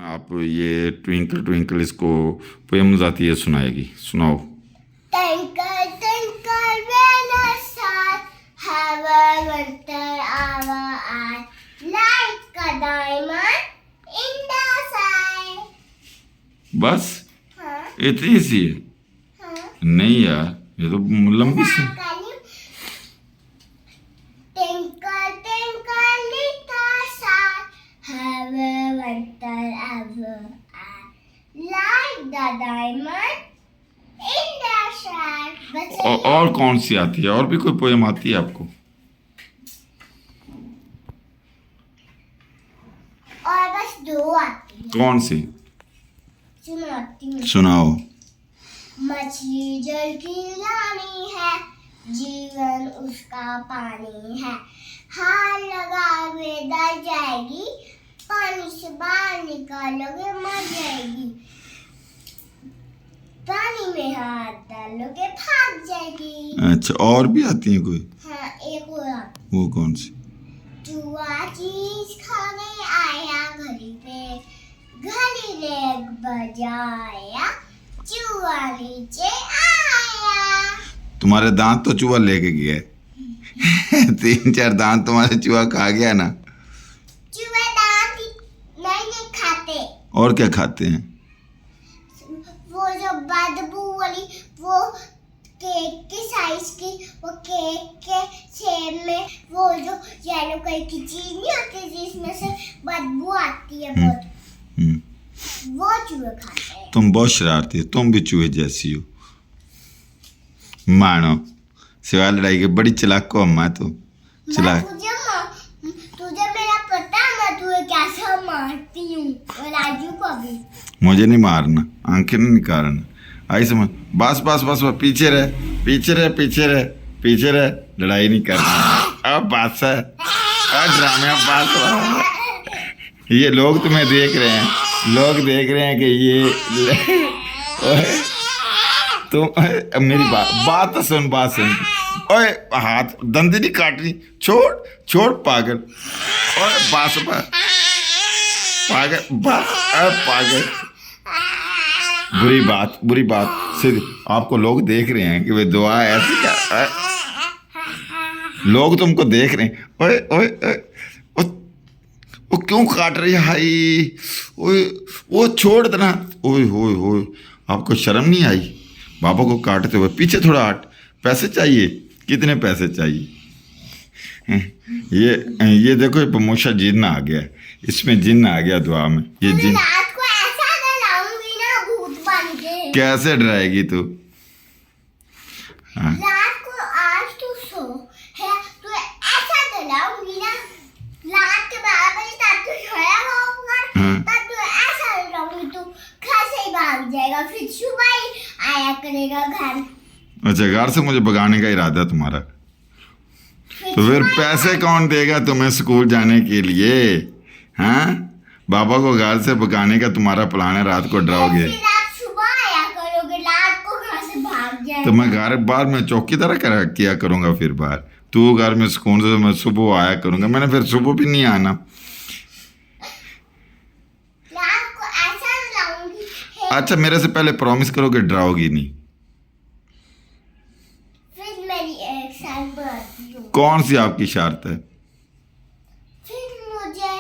आप ये twinkle twinkle इसको पोएम्स आती है सुनाएगी, सुनाओ। Twinkle, twinkle, little star, how I wonder our eye, like a diamond in the sky. बस हाँ, इतनी सी है? हाँ, नहीं यार, ये तो लंबी सी। Twinkle, twinkle, little star, how I wonder our eye, like the diamond in the sky. बस और कौन सी आती है? और भी कोई पोएम आती है आपको? और बस दो आती है। कौन सी? सुनाती हूँ। सुनाओ। मछली जल की रानी है, जीवन उसका पानी है, हाथ लगावे डर जाएगी, पानी से बाहर निकालोगे मर जाएगी, पानी में हाथ डालोगे भाग जाएगी। अच्छा, और भी आती है कोई? हाँ, एक और आती। वो कौन सी? चूहा चीज खाने आया घड़ी पे, घड़ी ने बजाया, चूहा नीचे आया। तुम्हारे दांत तो चूहा लेके गया है। 3-4 दांत तुम्हारे चूहा खा गया ना। चूहे दांत नहीं खाते। और क्या खाते हैं? वो जो बदबू वाली, वो केक के साइज की, वो केक के शेप में वो जो येलो कलर की चीज नहीं आती जिसमें से बदबू आती है बहुत, वो चूहे खाते हैं। तुम बहुत शरारती हो, तुम भी चूहे जैसी हो। मानो सिवाय लड़ाई के बड़ी चालाक को अम्मा तो चालाक। तुझे मेरा पता है, मैं तुझे कैसे मारती हूँ, और राजू को भी। मुझे नहीं मारना, आंखें नहीं निकालना। आई समझ। बस बस बस बस, पीछे रह, पीछे रह, पीछे रह, पीछे रह, लड़ाई नहीं करनी। अब बात है, अब ड्रामे बात। ये लोग तुम्हें देख रहे हैं, लोग देख रहे हैं कि ये तुम मेरी बात तो सुन, बात सुन। ओए हाथ दंदी नहीं काटनी, छोड़ छोड़ पागल। ओए बस बस पागल, बस पागल। बुरी बात सिर्फ आपको लोग देख रहे हैं कि वे दुआ ऐसी क्या। लोग तुमको देख रहे हैं। ओए ओए ओए, वो क्यों काट रही है? हाय ओए, वो छोड़ देना। ओए होए होए, आपको शर्म नहीं आई बाबा को काटते हुए? पीछे थोड़ा हट। पैसे चाहिए? कितने पैसे चाहिए? ये देखो, ये प्रमोशा जिन्न आ गया, इसमें जिन्न आ गया दुआ में। ये जिन्न रात को ऐसा डराऊंगी ना भूत बन के। कैसे डराएगी तू? हाँ। रात को आज तू सो है, तू ऐसा डराऊंगी ना, रात के 12 बजे तक तू सोया होगा, हाँ। तब तू ऐसा डराऊंगी, तू घर से ही भाग जाएगा, फिर सुबह ही आया करेगा घर। अच्छा, घर से मुझे भगाने का इरादा है तुम्हारा? तो फिर पैसे कौन देगा तुम्हें स्कूल जाने के लिए? हाँ, बाबा को घर से भगाने का तुम्हारा प्लान है, रात को डराओगे। फिर आप सुबह आया करोगे, रात को घर से भाग जाएगा। तो मैं घर बार में चौकीदार किया करूंगा, फिर बार तू घर में सुकून से, मैं सुबह आया करूंगा। मैंने फिर सुबह भी नहीं आना। रात को ऐसा डराऊंगी। अच्छा, मेरे से पहले प्रॉमिस करो कि डराओगी नहीं। फिर मेरी एक साल बढ़ती हूँ। कौन सी आपकी शर्त है? फिर मुझे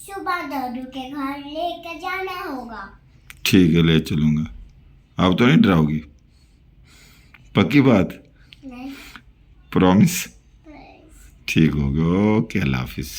सुबह दादू के घर लेकर जाना होगा। ठीक है, ले चलूंगा। अब तो नहीं डराओगी? पक्की बात? नहीं। प्रॉमिस? ठीक हो गया। ओके, अल्लाह हाफिज।